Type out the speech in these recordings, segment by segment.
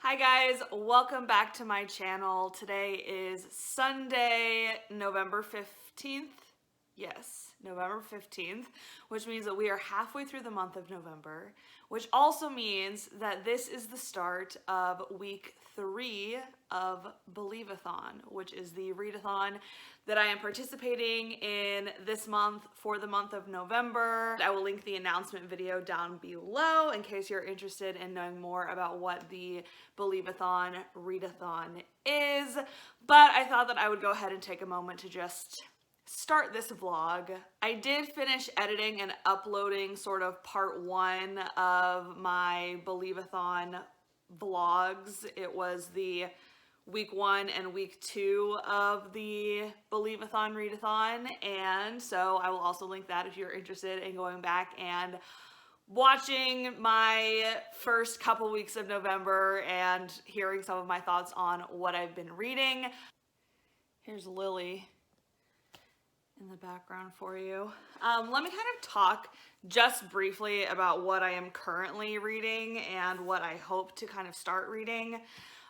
Hi guys, welcome back to my channel. Today is Sunday, November 15th. Yes, November 15th, which means that we are halfway through the month of November, which also means that this is the start of week 3 of Believathon, which is the readathon that I am participating in this month for the month of November. I will link the announcement video down below in case you're interested in knowing more about what the Believathon readathon is. But I thought that I would go ahead and take a moment to just start this vlog. I did finish editing and uploading sort of part 1 of my Believathon vlogs. It was the week 1 and week 2 of the Believathon readathon, and so I will also link that if you're interested in going back and watching my first couple weeks of November and hearing some of my thoughts on what I've been reading. Here's Lily in the background for you. Let me kind of talk just briefly about what I am currently reading and what I hope to kind of start reading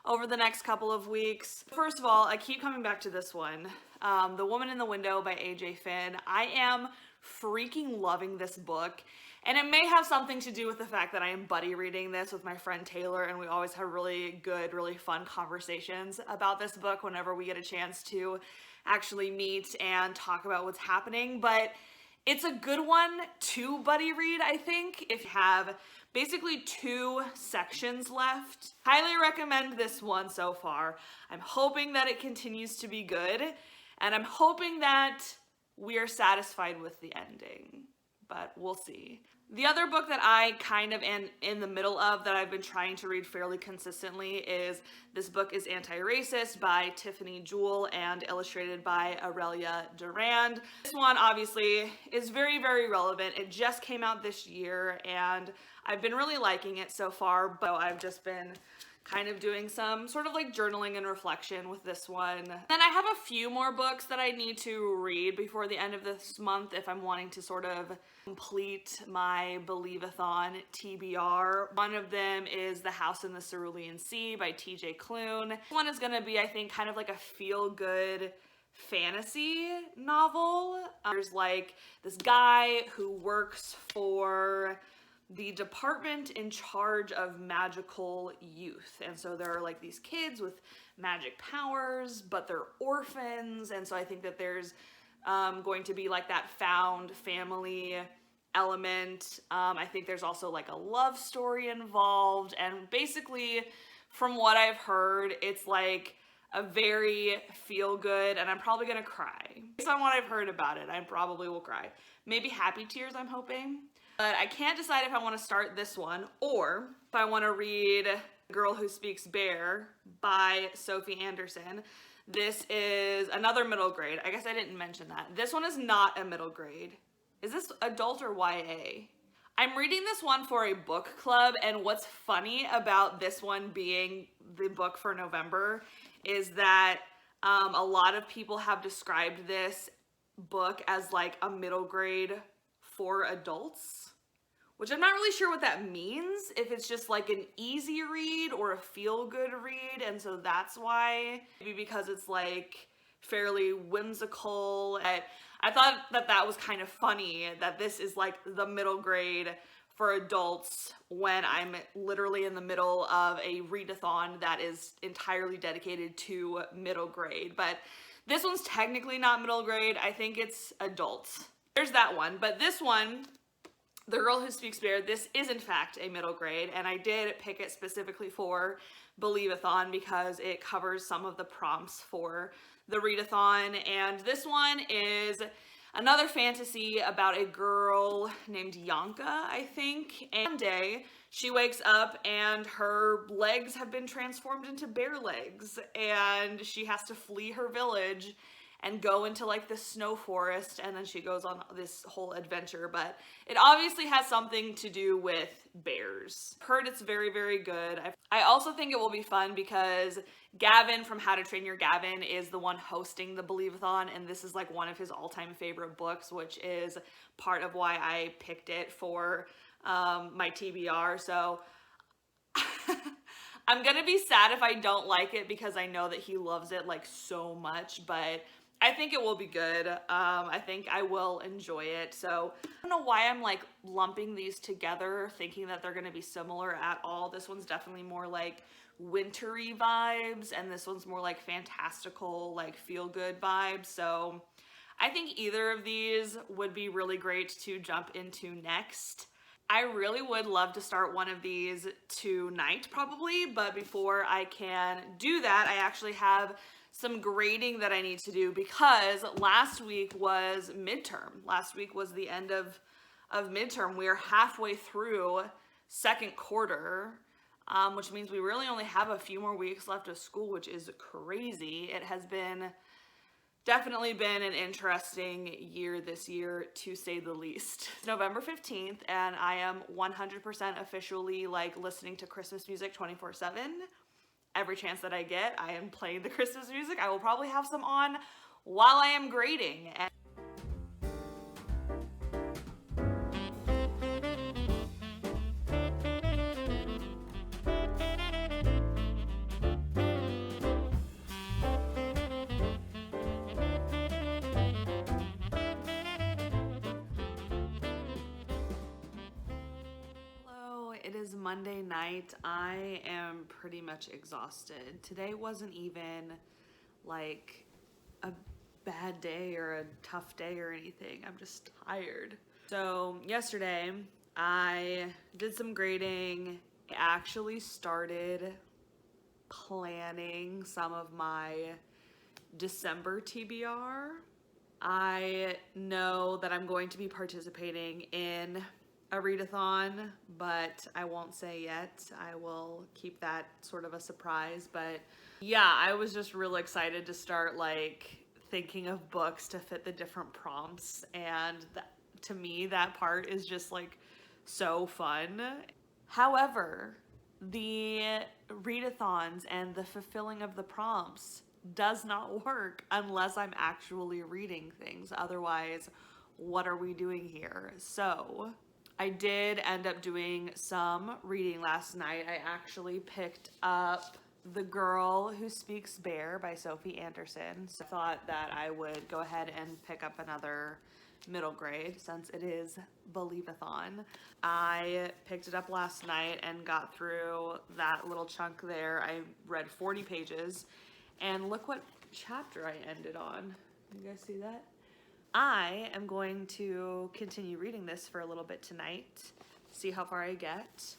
over the next couple of weeks. First of all, I keep coming back to this one, The Woman in the Window by A.J. Finn. I am freaking loving this book, and it may have something to do with the fact that I am buddy reading this with my friend Taylor, and we always have really good, really fun conversations about this book whenever we get a chance to actually meet and talk about what's happening. But it's a good one to buddy read, I think, if you have basically 2 sections left. Highly recommend this one so far. I'm hoping that it continues to be good, and I'm hoping that we are satisfied with the ending, but we'll see. The other book that I kind of am in the middle of that I've been trying to read fairly consistently is This Book is Anti-Racist by Tiffany Jewell and illustrated by Aurelia Durand. This one obviously is very, very relevant. It just came out this year and I've been really liking it so far, but I've just been kind of doing some sort of like journaling and reflection with this one. Then I have a few more books that I need to read before the end of this month if I'm wanting to sort of complete my Believathon TBR. One of them is The House in the Cerulean Sea by TJ Klune. This one is gonna be, I think, kind of like a feel-good fantasy novel. There's like this guy who works for the department in charge of magical youth, and so there are like these kids with magic powers, but they're orphans, and so I think that there's going to be like that found family element. I think there's also like a love story involved, and basically from what I've heard, it's like a very feel-good, and I'm probably gonna cry. Based on what I've heard about it, I probably will cry. Maybe happy tears, I'm hoping. But I can't decide if I want to start this one or if I want to read Girl Who Speaks Bear by Sophie Anderson. This is another middle grade. I guess I didn't mention that. This one is not a middle grade. Is this adult or YA? I'm reading this one for a book club, and what's funny about this one being the book for November is that a lot of people have described this book as like a middle grade for adults, which I'm not really sure what that means, if it's just like an easy read or a feel-good read, and so that's why, maybe because it's like fairly whimsical. I thought that that was kind of funny that this is like the middle grade for adults when I'm literally in the middle of a readathon that is entirely dedicated to middle grade. But this one's technically not middle grade. I think it's adults. There's that one, but this one, The Girl Who Speaks Bear, this is in fact a middle grade, and I did pick it specifically for Believathon because it covers some of the prompts for the readathon. And this one is another fantasy about a girl named Yanka, I think, and one day she wakes up and her legs have been transformed into bear legs, and she has to flee her village and go into like the snow forest, and then she goes on this whole adventure. But it obviously has something to do with bears. I've heard it's very, very good. I also think it will be fun because Gavin from How to Train Your Gavin is the one hosting the Believathon, and this is like one of his all-time favorite books, which is part of why I picked it for my TBR. So I'm gonna be sad if I don't like it because I know that he loves it like so much, but I think it will be good. I think I will enjoy it. So I don't know why I'm like lumping these together thinking that they're gonna be similar at all. This one's definitely more like wintry vibes and this one's more like fantastical, like feel good vibes. So I think either of these would be really great to jump into next. I really would love to start one of these tonight probably, but before I can do that, I actually have some grading that I need to do because last week was midterm. Last week was the end of midterm. We are halfway through second quarter, which means we really only have a few more weeks left of school, which is crazy. It has definitely been an interesting year this year, to say the least. It's November 15th, and I am 100% officially like listening to Christmas music 24/7. Every chance that I get, I am playing the Christmas music. I will probably have some on while I am grading. It is Monday night. I am pretty much exhausted. Today wasn't even like a bad day or a tough day or anything. I'm just tired. So yesterday I did some grading. I actually started planning some of my December TBR. I know that I'm going to be participating in a readathon, but I won't say yet. I will keep that sort of a surprise. But yeah, I was just real excited to start like thinking of books to fit the different prompts, and to me that part is just like so fun. However, the readathons and the fulfilling of the prompts does not work unless I'm actually reading things. Otherwise, what are we doing here? So I did end up doing some reading last night. I actually picked up The Girl Who Speaks Bear by Sophie Anderson. So I thought that I would go ahead and pick up another middle grade since it is Believathon. I picked it up last night and got through that little chunk there. I read 40 pages and look what chapter I ended on. You guys see that? I am going to continue reading this for a little bit tonight, see how far I get,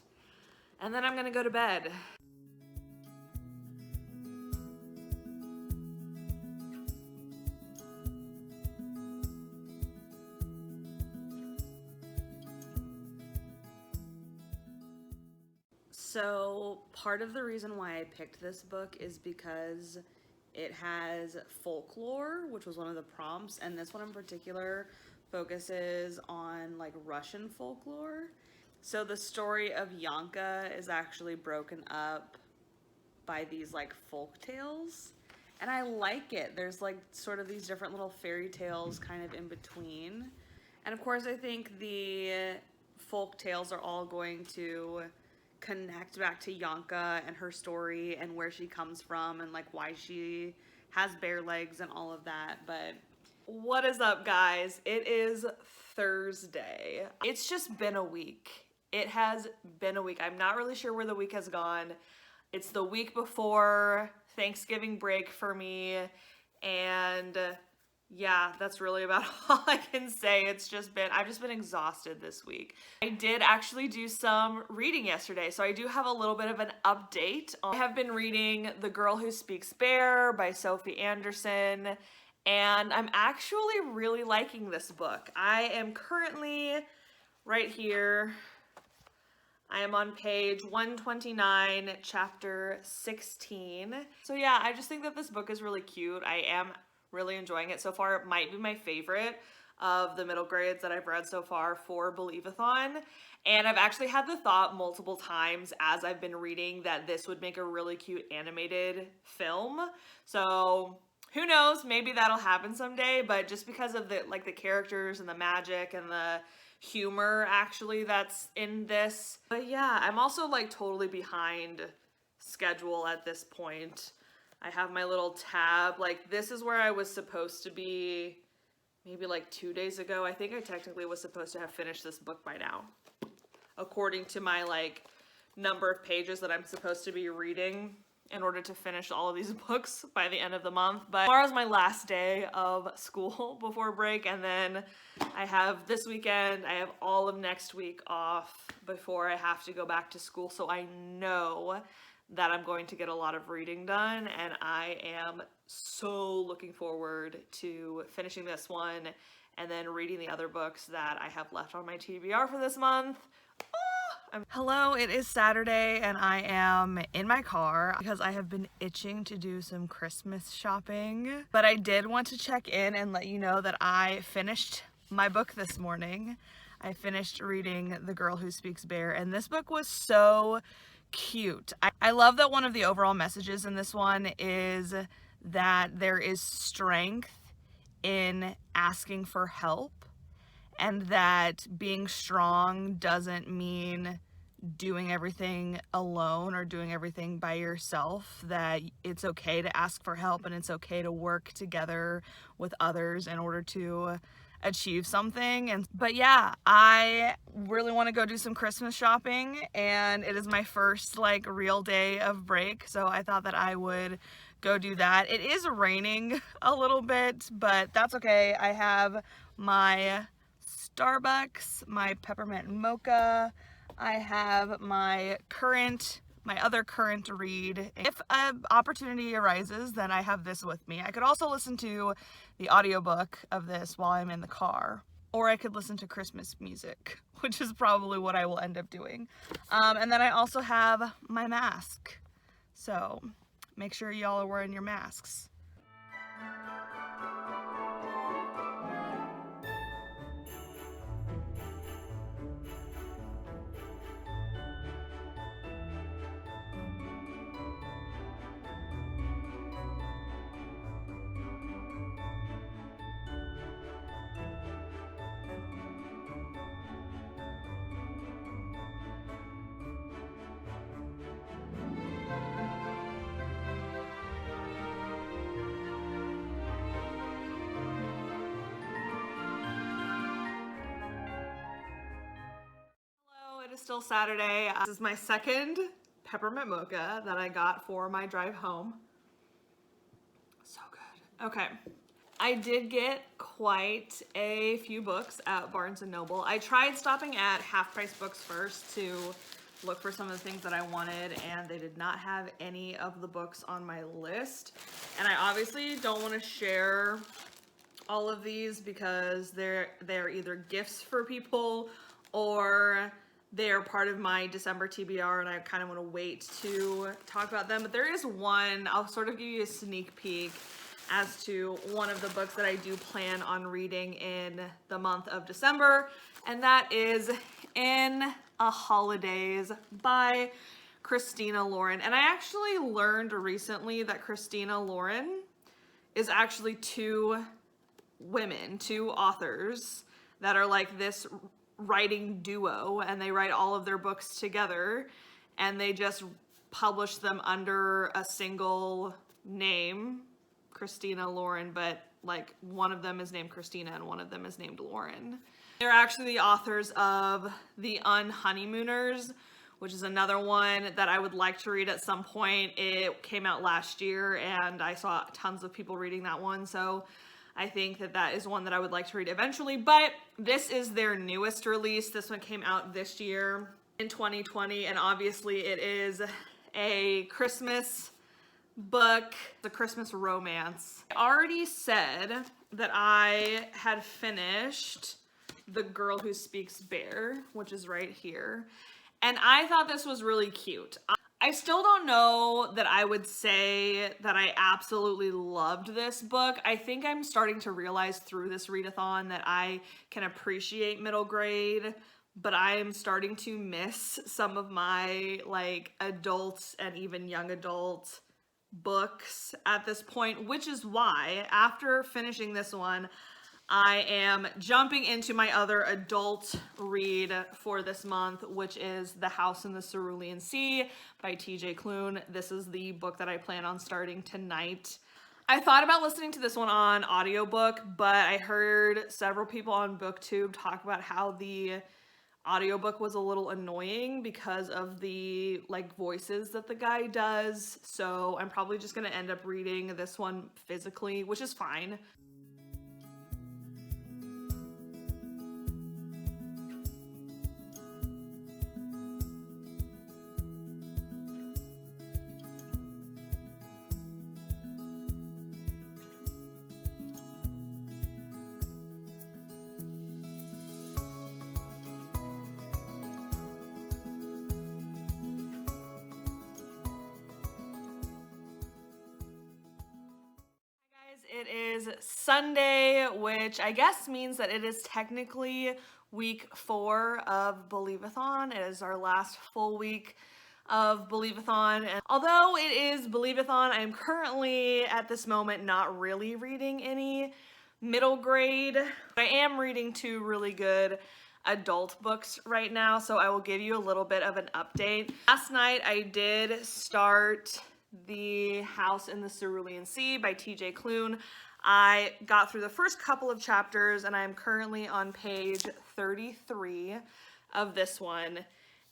and then I'm gonna go to bed. So part of the reason why I picked this book is because it has folklore, which was one of the prompts, and this one in particular focuses on like Russian folklore. So the story of Yanka is actually broken up by these like folk tales, and I like it. There's like sort of these different little fairy tales kind of in between. And of course I think the folk tales are all going to connect back to Yanka and her story and where she comes from and like why she has bare legs and all of that. But what is up, guys? It is Thursday. It's just been a week. It has been a week. I'm not really sure where the week has gone. It's the week before Thanksgiving break for me, and yeah, that's really about all I can say. I've just been exhausted this week. I did actually do some reading yesterday, so I do have a little bit of an update. I have been reading The Girl Who Speaks Bear by Sophie Anderson, and I'm actually really liking this book. I am currently right here. I am on page 129, chapter 16. So yeah, I just think that this book is really cute. I am really enjoying it so far. It might be my favorite of the middle grades that I've read so far for Believathon. And I've actually had the thought multiple times as I've been reading that this would make a really cute animated film. So who knows, maybe that'll happen someday, but just because of the characters and the magic and the humor actually that's in this. But yeah, I'm also like totally behind schedule at this point. I have my little tab. Like, this is where I was supposed to be maybe like 2 days ago. I think I technically was supposed to have finished this book by now, according to my like number of pages that I'm supposed to be reading in order to finish all of these books by the end of the month. But tomorrow's my last day of school before break, and then I have this weekend, I have all of next week off before I have to go back to school. So I know that I'm going to get a lot of reading done, and I am so looking forward to finishing this one and then reading the other books that I have left on my TBR for this month. Hello, it is Saturday and I am in my car because I have been itching to do some Christmas shopping. But I did want to check in and let you know that I finished my book this morning. I finished reading The Girl Who Speaks Bear, and this book was so cute. I love that one of the overall messages in this one is that there is strength in asking for help, and that being strong doesn't mean doing everything alone or doing everything by yourself, that it's okay to ask for help and it's okay to work together with others in order to achieve something. But yeah, I really want to go do some Christmas shopping, and it is my first like real day of break, so I thought that I would go do that. It is raining a little bit, but that's okay. I have my Starbucks, my peppermint mocha. I have my other current read. If an opportunity arises, then I have this with me. I could also listen to the audiobook of this while I'm in the car, or I could listen to Christmas music, which is probably what I will end up doing. And then I also have my mask. So make sure y'all are wearing your masks. It is still Saturday. This is my second peppermint mocha that I got for my drive home. So good. Okay. I did get quite a few books at Barnes & Noble. I tried stopping at Half Price Books first to look for some of the things that I wanted, and they did not have any of the books on my list. And I obviously don't want to share all of these because they're either gifts for people or they're part of my December TBR, and I kind of want to wait to talk about them. But there is one, I'll sort of give you a sneak peek as to one of the books that I do plan on reading in the month of December, and that is In a Holidays by Christina Lauren. And I actually learned recently that Christina Lauren is actually two authors that are like this writing duo, and they write all of their books together, and they just publish them under a single name, Christina Lauren, but like one of them is named Christina and one of them is named Lauren. They're actually the authors of The Unhoneymooners, which is another one that I would like to read at some point. It came out last year and I saw tons of people reading that one, so I think that that is one that I would like to read eventually. But this is their newest release. This one came out this year in 2020, and obviously it is a Christmas book, the Christmas romance. I already said that I had finished The Girl Who Speaks Bear, which is right here, and I thought this was really cute. I still don't know that I would say that I absolutely loved this book. I think I'm starting to realize through this readathon that I can appreciate middle grade, but I am starting to miss some of my like adult and even young adult books at this point, which is why after finishing this one, I am jumping into my other adult read for this month, which is The House in the Cerulean Sea by TJ Klune. This is the book that I plan on starting tonight. I thought about listening to this one on audiobook, but I heard several people on BookTube talk about how the audiobook was a little annoying because of the like voices that the guy does. So I'm probably just gonna end up reading this one physically, which is fine. It is Sunday, which I guess means that it is technically week 4 of Believathon. It is our last full week of Believathon. And although it is Believathon, I am currently at this moment not really reading any middle grade. I am reading 2 really good adult books right now, so I will give you a little bit of an update. Last night I did start The House in the Cerulean Sea by TJ Klune. I got through the first couple of chapters and I'm currently on page 33 of this one,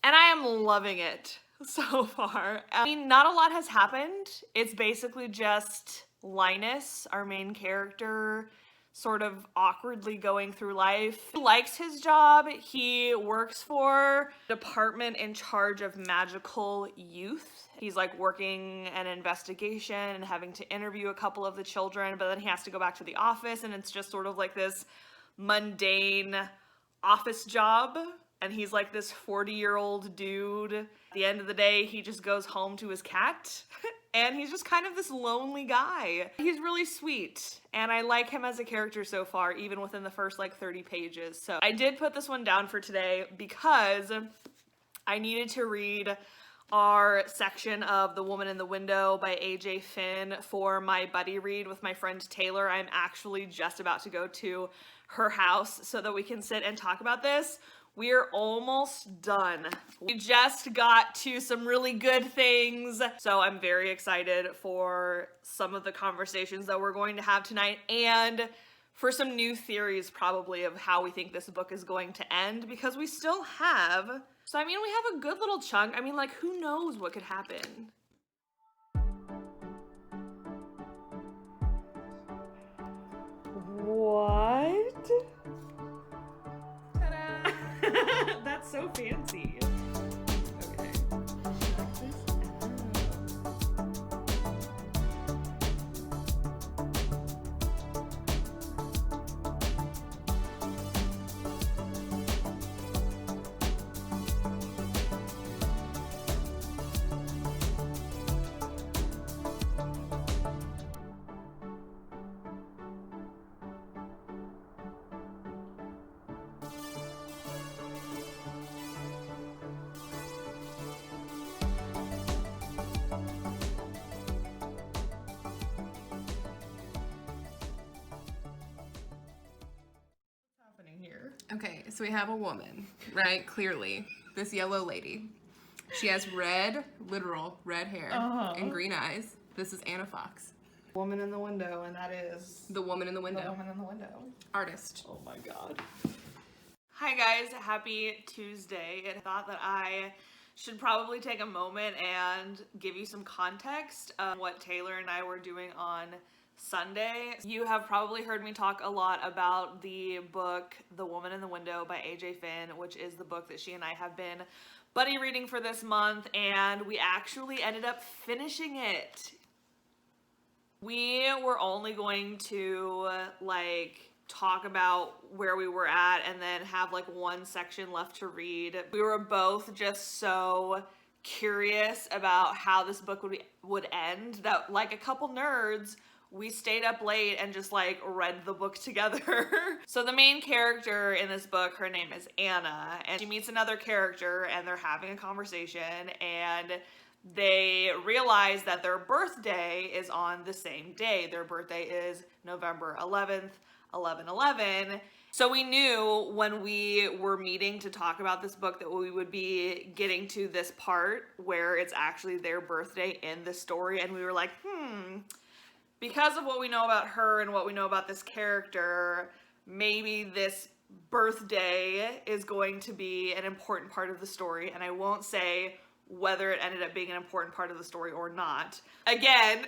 and I am loving it so far. I mean, not a lot has happened. It's basically just Linus, our main character, sort of awkwardly going through life. He likes his job. He works for a department in charge of magical youth. He's like working an investigation and having to interview a couple of the children, but then he has to go back to the office and it's just sort of like this mundane office job. And he's like this 40-year-old dude. At the end of the day, he just goes home to his cat. And he's just kind of this lonely guy. He's really sweet, and I like him as a character so far, even within the first like 30 pages. So I did put this one down for today because I needed to read our section of The Woman in the Window by AJ Finn for my buddy read with my friend Taylor. I'm actually just about to go to her house so that we can sit and talk about this. We're almost done. We just got to some really good things. So I'm very excited for some of the conversations that we're going to have tonight and for some new theories probably of how we think this book is going to end, because we still have, so I mean, we have a good little chunk. I mean, like, who knows what could happen? What? That's so fancy. Okay. Okay, so we have a woman, right? Clearly, this yellow lady. She has red, literal red hair and green eyes. This is Anna Fox. Woman in the Window, and that is The Woman in the Window. The Woman in the Window. Artist. Oh my god. Hi guys, happy Tuesday. I thought that I should probably take a moment and give you some context of what Taylor and I were doing on Sunday. You have probably heard me talk a lot about the book The Woman in the Window by AJ Finn, which is the book that she and I have been buddy reading for this month, and we actually ended up finishing it. We were only going to like talk about where we were at and then have like one section left to read. We were both just so curious about how this book would end that, like a couple nerds, we stayed up late and just like read the book together. So the main character in this book, her name is Anna, and she meets another character and they're having a conversation, and they realize that their birthday is on the same day. Their birthday is November 11th 11/11. So we knew when we were meeting to talk about this book that we would be getting to this part where it's actually their birthday in the story, and we were like, because of what we know about her and what we know about this character, maybe this birthday is going to be an important part of the story, and I won't say whether it ended up being an important part of the story or not. Again,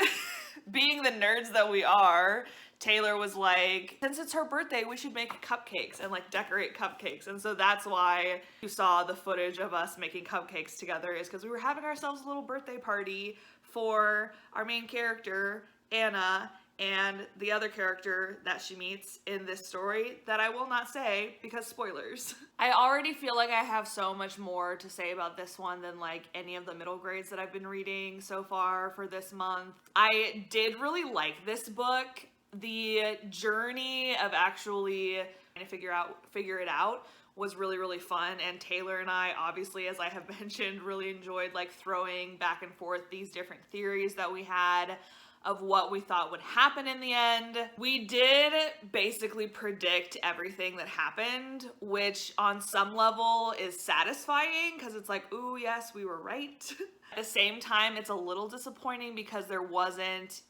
being the nerds that we are, Taylor was like, since it's her birthday, we should make cupcakes and like decorate cupcakes. And so that's why you saw the footage of us making cupcakes together, is because we were having ourselves a little birthday party for our main character, Anna, and the other character that she meets in this story that I will not say because spoilers. I already feel like I have so much more to say about this one than like any of the middle grades that I've been reading so far for this month. I did really like this book. The journey of actually trying to figure it out was really, really fun. And Taylor and I, obviously, as I have mentioned, really enjoyed like throwing back and forth these different theories that we had of what we thought would happen in the end. We did basically predict everything that happened, which on some level is satisfying because it's like, ooh, yes, we were right. At the same time, it's a little disappointing because there wasn't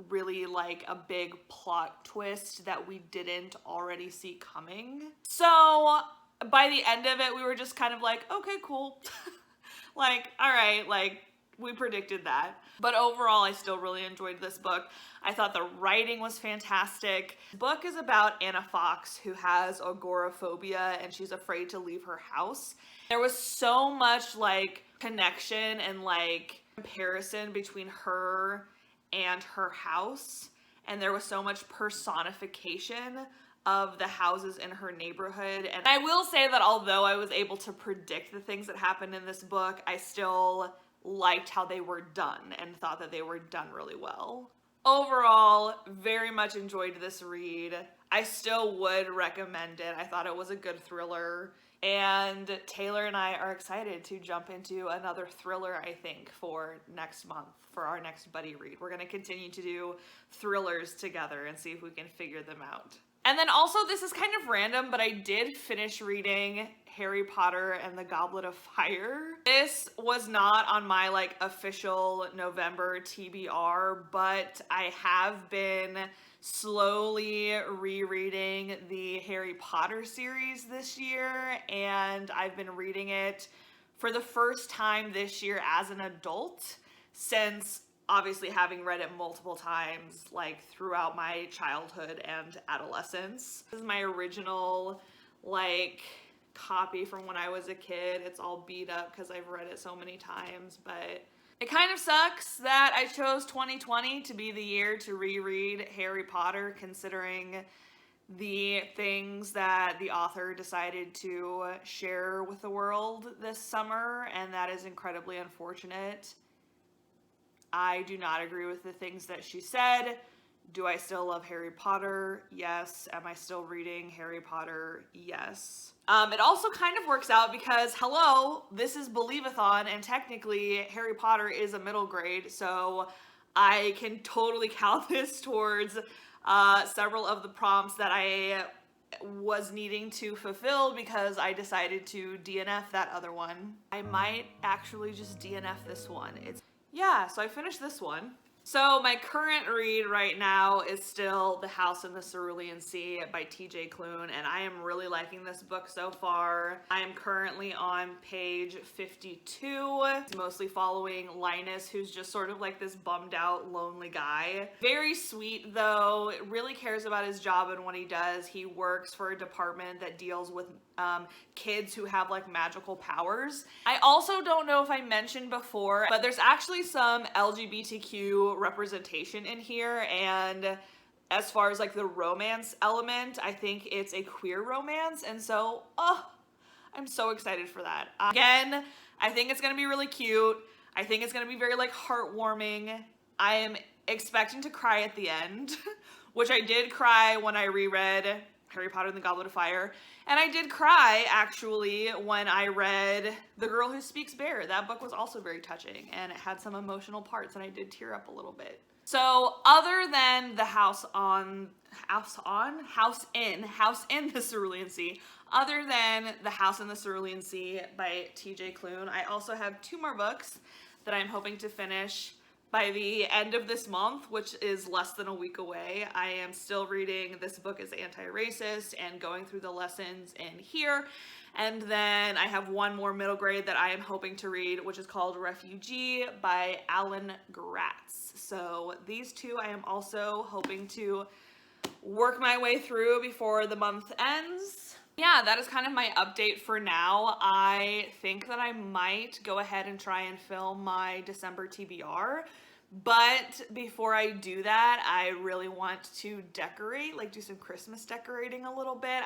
really like a big plot twist that we didn't already see coming. So by the end of it, we were just kind of like, okay, cool. Like, all right, like, we predicted that. But overall, I still really enjoyed this book. I thought the writing was fantastic. The book is about Anna Fox, who has agoraphobia and she's afraid to leave her house. There was so much like connection and like comparison between her and her house. And there was so much personification of the houses in her neighborhood. And I will say that although I was able to predict the things that happened in this book, I still liked how they were done and thought that they were done really well. Overall, very much enjoyed this read. I still would recommend it. I thought it was a good thriller. And Taylor and I are excited to jump into another thriller, I think, for next month, for our next buddy read. We're going to continue to do thrillers together and see if we can figure them out. And then also, this is kind of random, but I did finish reading Harry Potter and the Goblet of Fire. This was not on my like official November TBR, but I have been slowly rereading the Harry Potter series this year, and I've been reading it for the first time this year as an adult, since obviously having read it multiple times like throughout my childhood and adolescence. This is my original like copy from when I was a kid. It's all beat up because I've read it so many times, but it kind of sucks that I chose 2020 to be the year to reread Harry Potter, considering the things that the author decided to share with the world this summer, and that is incredibly unfortunate. I do not agree with the things that she said. Do I still love Harry Potter? Yes. Am I still reading Harry Potter? Yes. It also kind of works out because, hello, this is Believathon, and technically Harry Potter is a middle grade, so I can totally count this towards several of the prompts that I was needing to fulfill because I decided to DNF that other one. I might actually just DNF this one. Yeah, so I finished this one. So my current read right now is still The House in the Cerulean Sea by TJ Klune, and I am really liking this book so far. I am currently on page 52. It's mostly following Linus, who's just sort of like this bummed out, lonely guy. Very sweet though, really cares about his job and what he does. He works for a department that deals with kids who have like magical powers. I also don't know if I mentioned before, but there's actually some LGBTQ representation in here, and as far as like the romance element, I think it's a queer romance, and so I'm so excited for that. Again, I think it's gonna be really cute. I think it's gonna be very like heartwarming. I am expecting to cry at the end, which I did cry when I reread Harry Potter and the Goblet of Fire. And I did cry, actually, when I read The Girl Who Speaks Bear. That book was also very touching, and it had some emotional parts, and I did tear up a little bit. So other than the House in the Cerulean Sea, other than The House in the Cerulean Sea by TJ Klune, I also have 2 more books that I'm hoping to finish by the end of this month, which is less than a week away. I am still reading This Book is Anti-Racist and going through the lessons in here. And then I have 1 more middle grade that I am hoping to read, which is called Refugee by Alan Gratz. So these 2 I am also hoping to work my way through before the month ends. Yeah, that is kind of my update for now. I think that I might go ahead and try and film my December TBR, but before I do that, I really want to decorate, like do some Christmas decorating a little bit.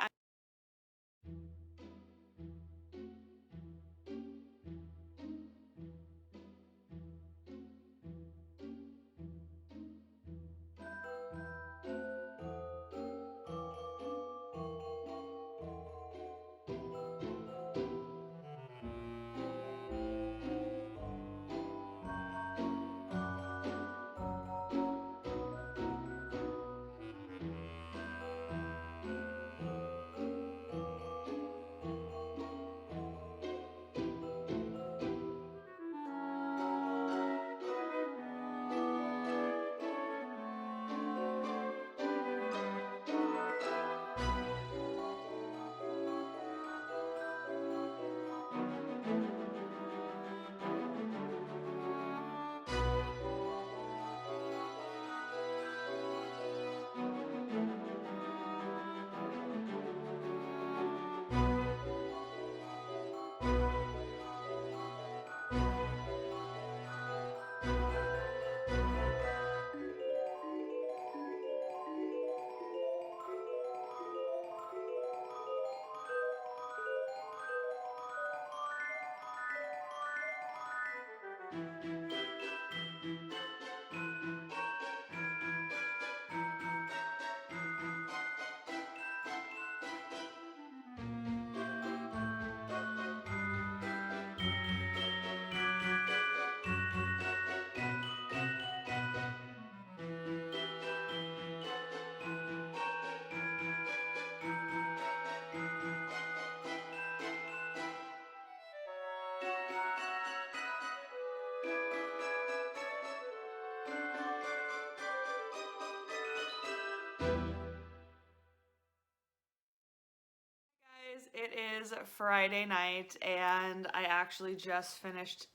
Guys, it is Friday night and I actually just finished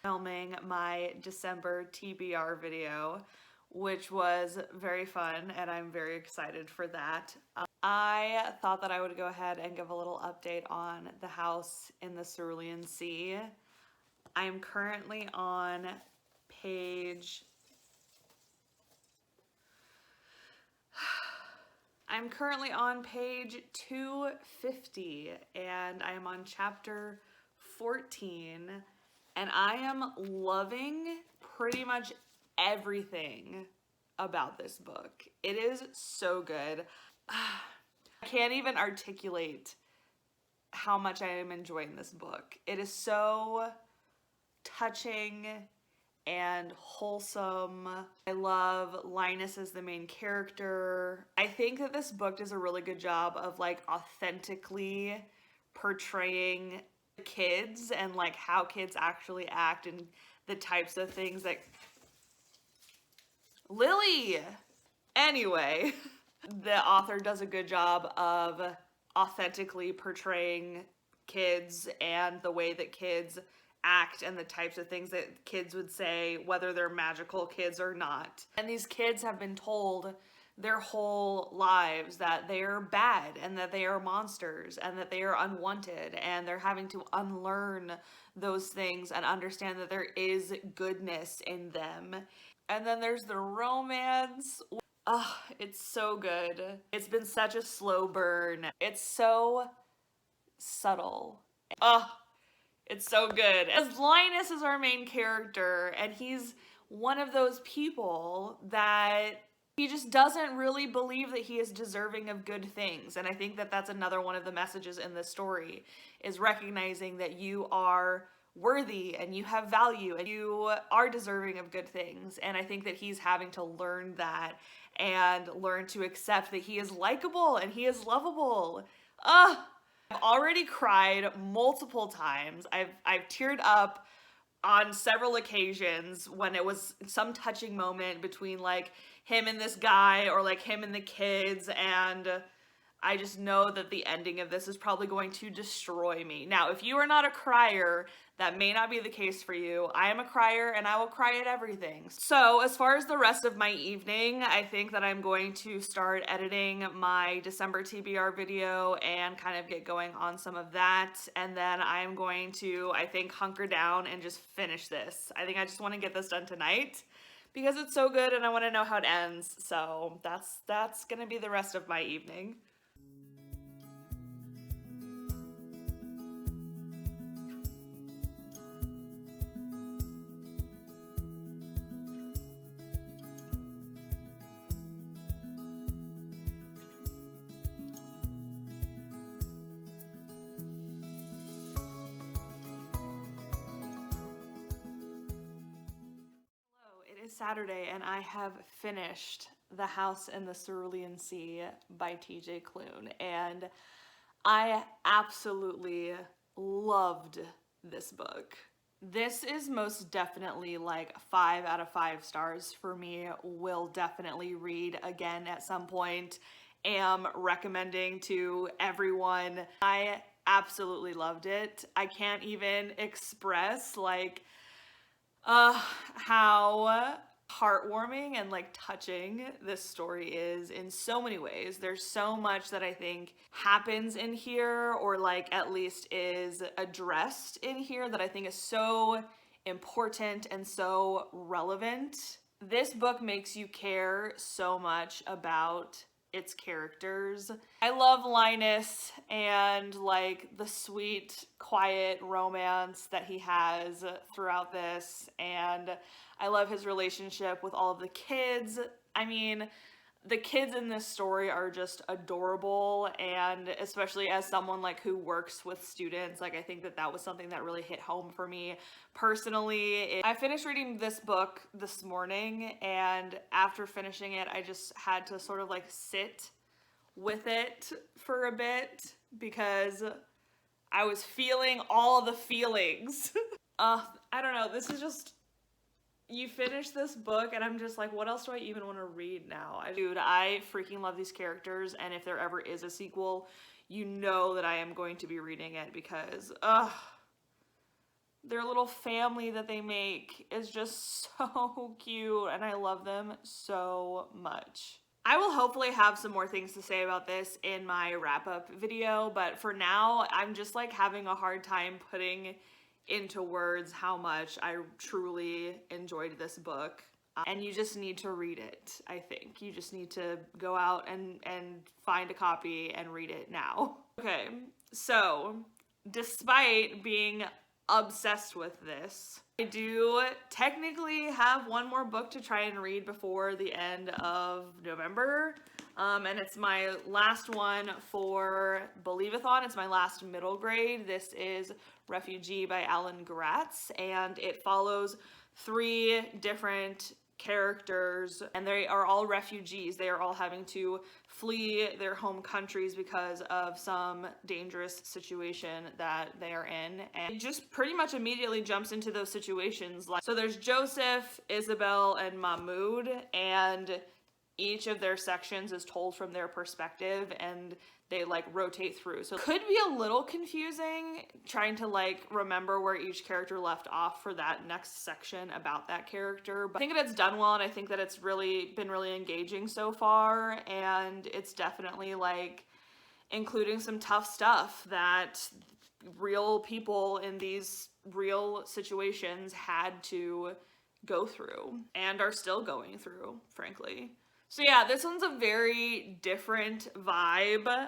filming my December TBR video, which was very fun and I'm very excited for that. I thought that I would go ahead and give a little update on The House in the Cerulean Sea. I am currently on page 250 and I am on chapter 14 and I am loving pretty much everything about this book. It is so good. I can't even articulate how much I am enjoying this book. It is so touching and wholesome. I love Linus as the main character. I think that this book does a really good job of like authentically portraying kids and like how kids actually act and the types of things that Lily! Anyway, the author does a good job of authentically portraying kids and the way that kids act and the types of things that kids would say, whether they're magical kids or not. And these kids have been told their whole lives that they're bad and that they are monsters and that they are unwanted, and they're having to unlearn those things and understand that there is goodness in them. And then there's the romance. Oh, it's so good. It's been such a slow burn. It's so subtle. Oh, it's so good. As Linus is our main character, and he's one of those people that he just doesn't really believe that he is deserving of good things. And I think that that's another one of the messages in this story, is recognizing that you are worthy and you have value and you are deserving of good things. And I think that he's having to learn that and learn to accept that he is likable and he is lovable. I've already cried multiple times. I've teared up on several occasions when it was some touching moment between like him and this guy or like him and the kids, and I just know that the ending of this is probably going to destroy me. Now, if you are not a crier, that may not be the case for you. I am a crier and I will cry at everything. So as far as the rest of my evening, I think that I'm going to start editing my December TBR video and kind of get going on some of that. And then I'm going to, I think, hunker down and just finish this. I think I just want to get this done tonight because it's so good and I want to know how it ends. So that's going to be the rest of my evening. Saturday and I have finished The House in the Cerulean Sea by TJ Klune, and I absolutely loved this book. This is most definitely like 5 out of 5 stars for me. Will definitely read again at some point. Am recommending to everyone. I absolutely loved it. I can't even express like how heartwarming and like touching this story is in so many ways. There's so much that I think happens in here, or like at least is addressed in here, that I think is so important and so relevant. This book makes you care so much about its characters. I love Linus and like the sweet, quiet romance that he has throughout this, and I love his relationship with all of the kids. I mean, the kids in this story are just adorable, and especially as someone like who works with students, like I think that that was something that really hit home for me personally. I finished reading this book this morning, and after finishing it, I just had to sort of like sit with it for a bit because I was feeling all the feelings. I don't know, this is just, you finish this book and I'm just like, what else do I even want to read now? Dude, I freaking love these characters, and if there ever is a sequel, you know that I am going to be reading it because, their little family that they make is just so cute and I love them so much. I will hopefully have some more things to say about this in my wrap-up video, but for now, I'm just like having a hard time putting into words how much I truly enjoyed this book. And you just need to read it, I think. You just need to go out and find a copy and read it now. Okay, so despite being obsessed with this, I do technically have one more book to try and read before the end of November. And it's my last one for Believathon. It's my last middle grade. This is Refugee by Alan Gratz, and it follows 3 different characters, and they are all refugees. They are all having to flee their home countries because of some dangerous situation that they are in, and it just pretty much immediately jumps into those situations. Like, so there's Joseph, Isabel, and Mahmoud, and each of their sections is told from their perspective, and they like rotate through. So it could be a little confusing trying to like remember where each character left off for that next section about that character. But I think that it's done well, and I think that it's really been really engaging so far, and it's definitely like including some tough stuff that real people in these real situations had to go through and are still going through, frankly. So yeah, this one's a very different vibe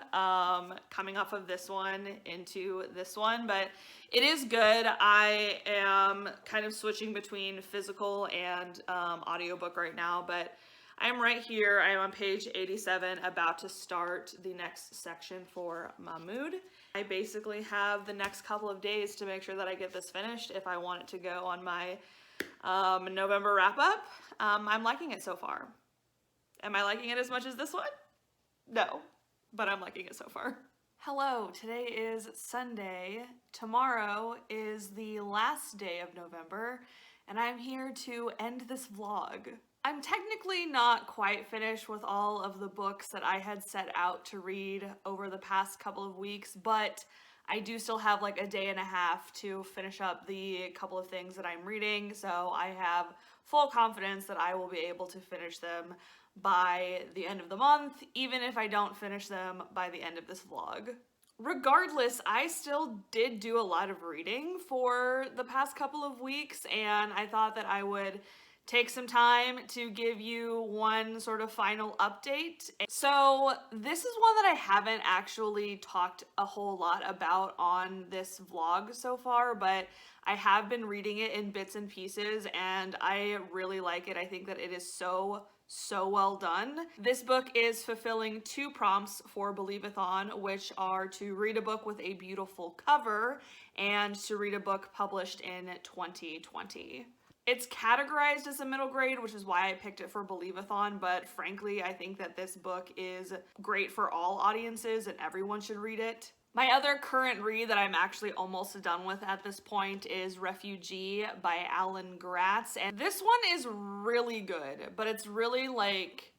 coming off of this one into this one, but it is good. I am kind of switching between physical and audiobook right now, but I'm right here. I'm on page 87, about to start the next section for Mahmoud. I basically have the next couple of days to make sure that I get this finished if I want it to go on my November wrap up. I'm liking it so far. Am I liking it as much as this one? No, but I'm liking it so far. Hello, today is Sunday. Tomorrow is the last day of November, and I'm here to end this vlog. I'm technically not quite finished with all of the books that I had set out to read over the past couple of weeks, but I do still have like a day and a half to finish up the couple of things that I'm reading, so I have full confidence that I will be able to finish them by the end of the month, even if I don't finish them by the end of this vlog. Regardless, I still did do a lot of reading for the past couple of weeks, and I thought that I would take some time to give you one sort of final update. So this is one that I haven't actually talked a whole lot about on this vlog so far, but I have been reading it in bits and pieces, and I really like it. I think that it is so well done. This book is fulfilling 2 prompts for Believathon, which are to read a book with a beautiful cover and to read a book published in 2020. It's categorized as a middle grade, which is why I picked it for Believathon, but frankly, I think that this book is great for all audiences and everyone should read it. My other current read that I'm actually almost done with at this point is Refugee by Alan Gratz, and this one is really good, but it's really like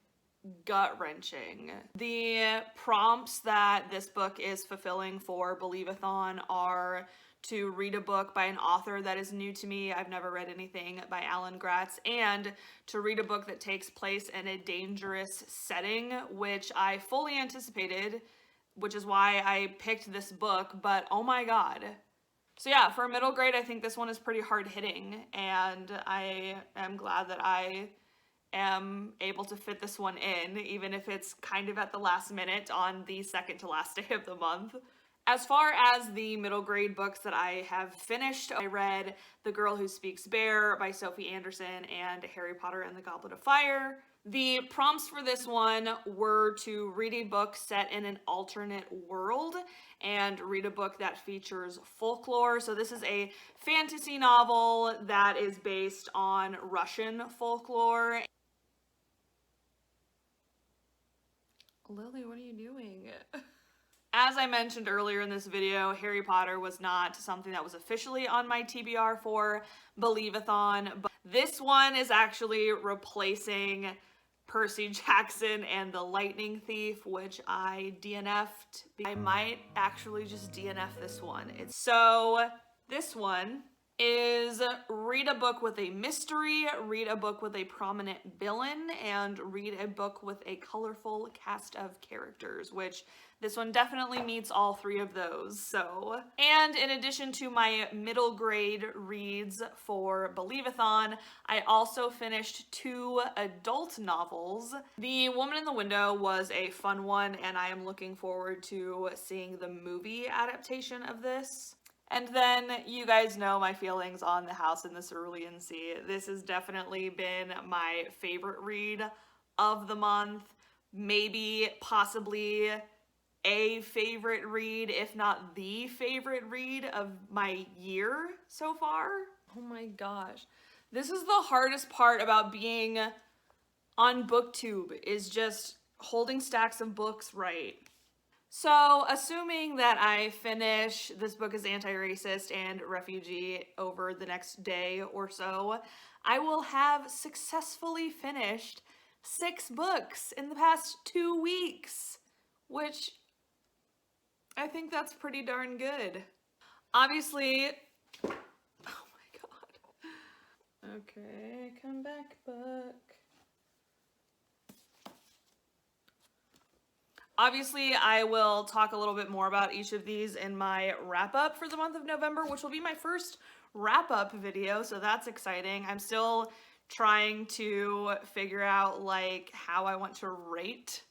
gut-wrenching. The prompts that this book is fulfilling for Believathon are to read a book by an author that is new to me. I've never read anything by Alan Gratz, and to read a book that takes place in a dangerous setting, which I fully anticipated, which is why I picked this book, but oh my god. So yeah, for a middle grade, I think this one is pretty hard-hitting, and I am glad that I am able to fit this one in, even if it's kind of at the last minute on the second to last day of the month. As far as the middle grade books that I have finished, I read The Girl Who Speaks Bear by Sophie Anderson and Harry Potter and the Goblet of Fire. The prompts for this one were to read a book set in an alternate world and read a book that features folklore. So this is a fantasy novel that is based on Russian folklore. Lily, what are you doing? As I mentioned earlier in this video, Harry Potter was not something that was officially on my TBR for Believathon, but this one is actually replacing Percy Jackson and the Lightning Thief, which I DNF'd. I might actually just DNF this one. So this one is read a book with a mystery, read a book with a prominent villain, and read a book with a colorful cast of characters, which this one definitely meets all 3 of those. So, and in addition to my middle grade reads for Believathon, I also finished 2 adult novels. The Woman in the Window was a fun one, and I am looking forward to seeing the movie adaptation of this. And then you guys know my feelings on The House in the Cerulean Sea. This has definitely been my favorite read of the month, maybe possibly a favorite read, if not the favorite read of my year so far. Oh my gosh. This is the hardest part about being on BookTube, is just holding stacks of books right. So, assuming that I finish This Book is Anti-Racist and Refugee over the next day or so, I will have successfully finished 6 books in the past 2 weeks, which I think that's pretty darn good. Obviously, oh my god. Okay, come back, book. Obviously, I will talk a little bit more about each of these in my wrap-up for the month of November, which will be my first wrap-up video, so that's exciting. I'm still trying to figure out, like, how I want to rate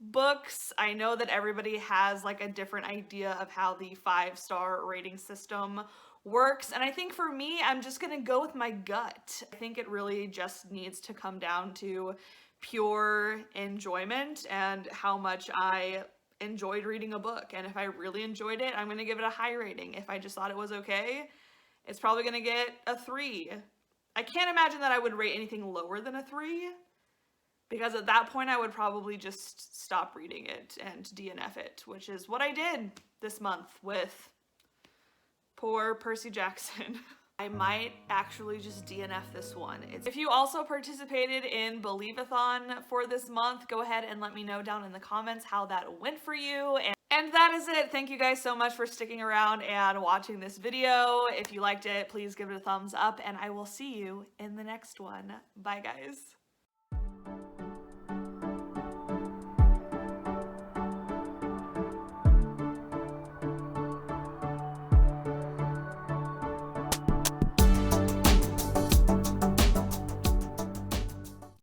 books. I know that everybody has, like, a different idea of how the 5-star rating system works, and I think for me, I'm just gonna go with my gut. I think it really just needs to come down to pure enjoyment and how much I enjoyed reading a book. And if I really enjoyed it, I'm going to give it a high rating. If I just thought it was okay, it's probably going to get a 3. I can't imagine that I would rate anything lower than a 3, because at that point I would probably just stop reading it and DNF it, which is what I did this month with poor Percy Jackson. I might actually just DNF this one. If you also participated in Believathon for this month, go ahead and let me know down in the comments how that went for you. And that is it. Thank you guys so much for sticking around and watching this video. If you liked it, please give it a thumbs up, and I will see you in the next one. Bye, guys.